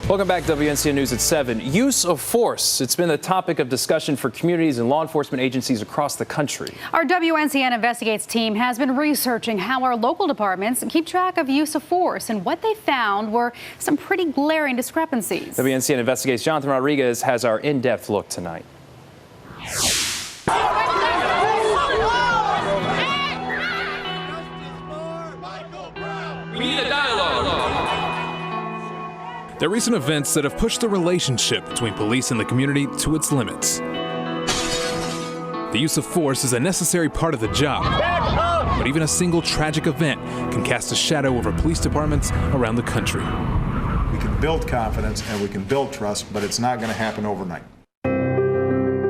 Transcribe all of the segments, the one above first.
Welcome back to WNCN News at 7. Use of force. It's been the topic of discussion for communities and law enforcement agencies across the country. Our WNCN Investigates team has been researching how our local departments keep track of use of force, and what they found were some pretty glaring discrepancies. WNCN Investigates' Jonathan Rodriguez has our in-depth look tonight. We need a dialogue. There are recent events that have pushed the relationship between police and the community to its limits. The use of force is a necessary part of the job, but even a single tragic event can cast a shadow over police departments around the country. We can build confidence and we can build trust, but it's not going to happen overnight.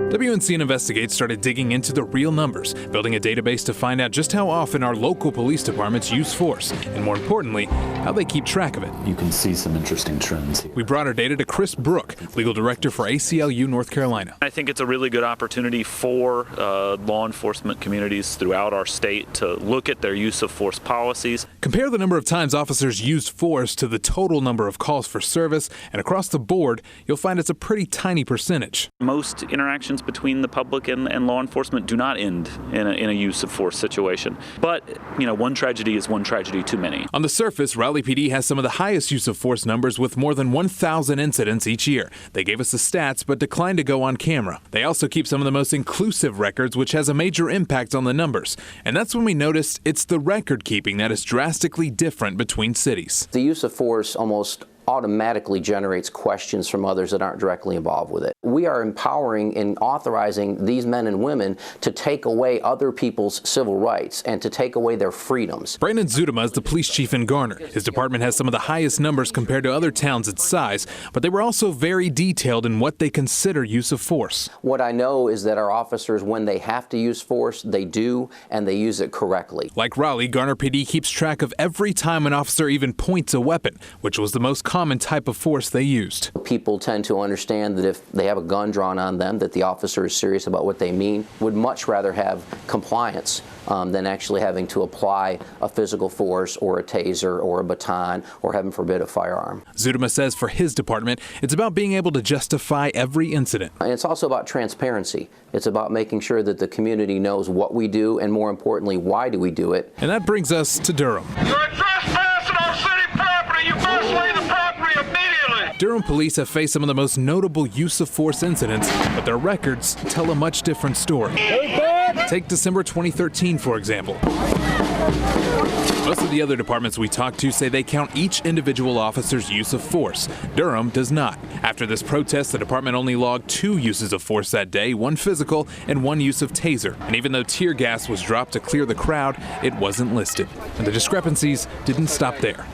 WNCN Investigates started digging into the real numbers, building a database to find out just how often our local police departments use force, and more importantly, how they keep track of it. You can see some interesting trends here. We brought our data to Chris Brook, legal director for ACLU North Carolina. I think it's a really good opportunity for law enforcement communities throughout our state to look at their use of force policies. Compare the number of times officers used force to the total number of calls for service, and across the board, you'll find it's a pretty tiny percentage. Most interactions between the public and law enforcement do not end in a use of force situation. But, you know, one tragedy is one tragedy too many. On the surface, Raleigh PD has some of the highest use of force numbers with more than 1,000 incidents each year. They gave us the stats but declined to go on camera. They also keep some of the most inclusive records, which has a major impact on the numbers. And that's when we noticed it's the record keeping that is drastically different between cities. The use of force almost automatically generates questions from others that aren't directly involved with it. We are empowering and authorizing these men and women to take away other people's civil rights and to take away their freedoms. Brandon Zudema is the police chief in Garner. His department has some of the highest numbers compared to other towns its size, but they were also very detailed in what they consider use of force. What I know is that our officers, when they have to use force, they do, and they use it correctly. Like Raleigh, Garner PD keeps track of every time an officer even points a weapon, which was the most common type of force they used. People tend to understand that if they have a gun drawn on them, that the officer is serious about what they mean, would much rather have compliance than actually having to apply a physical force or a taser or a baton or, heaven forbid, a firearm. Zudema says for his department, it's about being able to justify every incident. And it's also about transparency. It's about making sure that the community knows what we do and, more importantly, why do we do it. And that brings us to Durham. You're trespassing on city property. You must leave the property immediately. Durham police have faced some of the most notable use of force incidents, but their records tell a much different story. Take December 2013, for example. Most of the other departments we talked to say they count each individual officer's use of force. Durham does not. After this protest, the department only logged 2 uses of force that day, 1 physical and 1 use of taser. And even though tear gas was dropped to clear the crowd, it wasn't listed. And the discrepancies didn't stop there.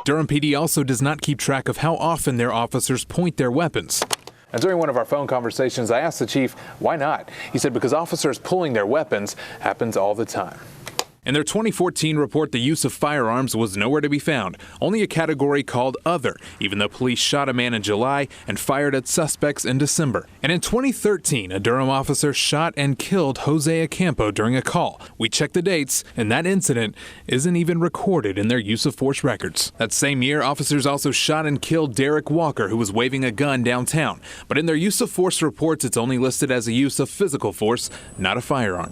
Durham PD also does not keep track of how often their officers point their weapons. Now, during one of our phone conversations, I asked the chief, why not? He said because officers pulling their weapons happens all the time. In their 2014 report, the use of firearms was nowhere to be found, only a category called Other, even though police shot a man in July and fired at suspects in December. And in 2013, a Durham officer shot and killed Jose Acampo during a call. We checked the dates, and that incident isn't even recorded in their use of force records. That same year, officers also shot and killed Derek Walker, who was waving a gun downtown. But in their use of force reports, it's only listed as a use of physical force, not a firearm.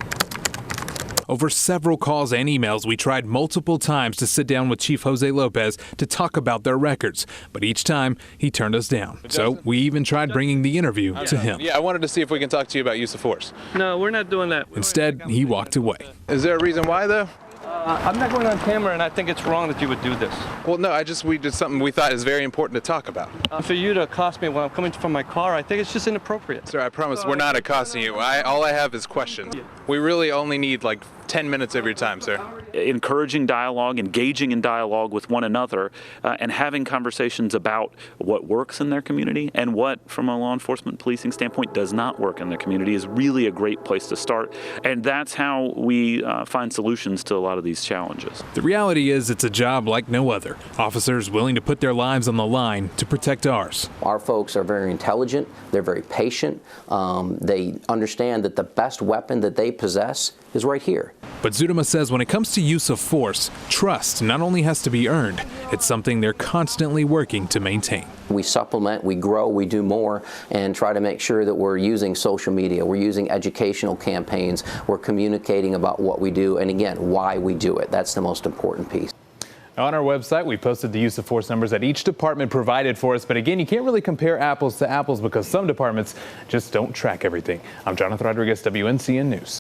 Over several calls and emails, we tried multiple times to sit down with Chief Jose Lopez to talk about their records, but each time he turned us down. So we even tried bringing the interview to him. Yeah, I wanted to see if we can talk to you about use of force. No, we're not doing that. Instead, he walked away. Is there a reason why, though? I'm not going on camera, and I think it's wrong that you would do this. Well, no, we did something we thought is very important to talk about. For you to accost me when I'm coming from my car, I think it's just inappropriate. Sir, I promise we're not accosting you. All I have is questions. We really only need like 10 minutes of your time, sir. Encouraging dialogue, engaging in dialogue with one another, and having conversations about what works in their community and what, from a law enforcement policing standpoint, does not work in their community is really a great place to start. And that's how we find solutions to a lot of these challenges. The reality is it's a job like no other. Officers willing to put their lives on the line to protect ours. Our folks are very intelligent. They're very patient. They understand that the best weapon that they possess is right here. But Zudema says when it comes to use of force, trust not only has to be earned, it's something they're constantly working to maintain. We supplement, we grow, we do more, and try to make sure that we're using social media, we're using educational campaigns, we're communicating about what we do, and again, why we do it. That's the most important piece. On our website, we posted the use of force numbers that each department provided for us. But again, you can't really compare apples to apples because some departments just don't track everything. I'm Jonathan Rodriguez, WNCN News.